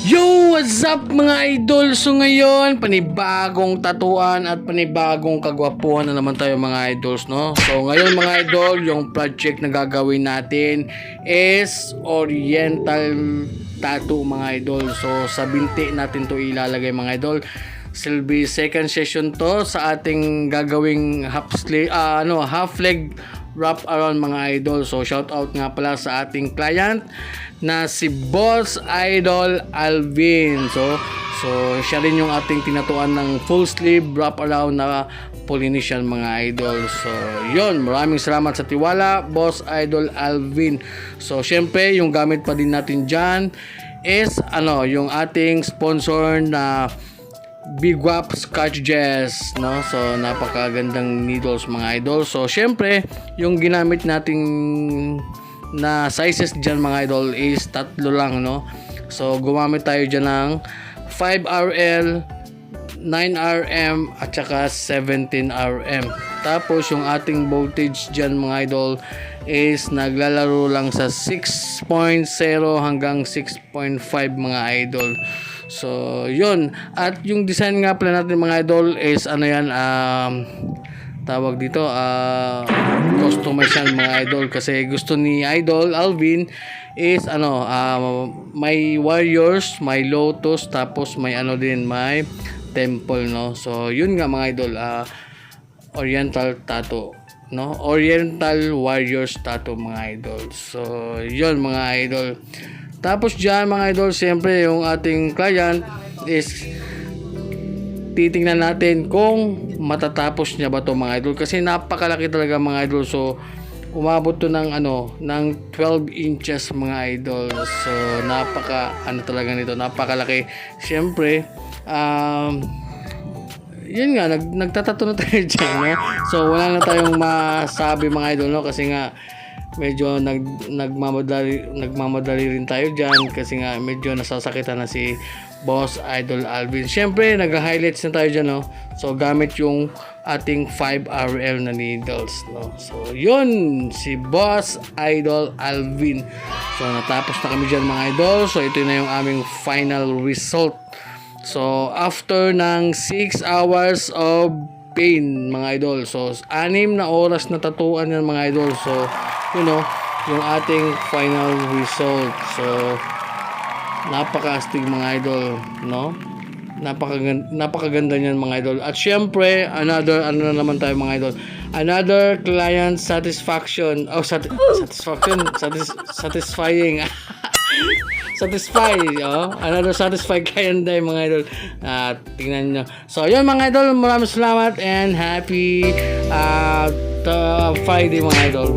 Yo! What's up mga idol? So ngayon, panibagong tatuan at panibagong kagwapuhan na naman tayo mga idols, no? So ngayon mga idol, yung project na gagawin natin is Oriental Tattoo mga idol. So sa binti natin to ilalagay mga idol. Silbi second session to sa ating gagawing half leg wrap around mga idol. So shout out nga pala sa ating client na si Boss Idol Alvin. So siya rin yung ating tinatuan ng full sleeve wrap around na Polynesian mga idol. So yun, maraming salamat sa tiwala Boss Idol Alvin. So syempre yung gamit pa din natin dyan is yung ating sponsor na Big Wap Cartridges, no? So napakagandang needles mga idol. So syempre yung ginamit nating na sizes dyan mga idol is tatlo lang, no? So gumamit tayo dyan ng 5RL, 9RM at saka 17RM. Tapos yung ating voltage dyan mga idol is naglalaro lang sa 6.0 hanggang 6.5 mga idol. So yun, at yung design nga pala natin mga idol is tawag dito customize yan mga idol, kasi gusto ni Idol Alvin is may warriors, may lotus, tapos may may temple, no? So yun nga mga idol, Oriental Tattoo, no? Oriental Warriors Tattoo mga idol. So yun mga idol. Tapos dyan mga idol, siyempre yung ating client is titingnan natin kung matatapos niya ba to mga idol, kasi napakalaki talaga mga idol. So umabot to ng 12 inches mga idol. So talaga nito, napakalaki. Siyempre yun nga, nagtatato na tayo dyan, no? So wala na tayong masabi mga idol, no? Kasi nga medyo nagmamadali rin tayo dyan, kasi nga medyo nasasakitan na si Boss Idol Alvin. Siyempre nag-highlights na tayo dyan, no? So gamit yung ating 5RL na needles, no? So yun, si Boss Idol Alvin. So natapos na kami dyan mga idol. So ito na yung aming final result. So after ng 6 hours of pain mga idol, so 6 na oras na tatuan yan mga idol. So yung ating final result. So napaka-astig mga idol, no? Napakaganda niyan mga idol. At syempre another naman tayo mga idol, another client satisfaction. Satisfying another satisfied client day mga idol. Tingnan nyo. So yun mga idol, maraming salamat and happy Friday mga idol.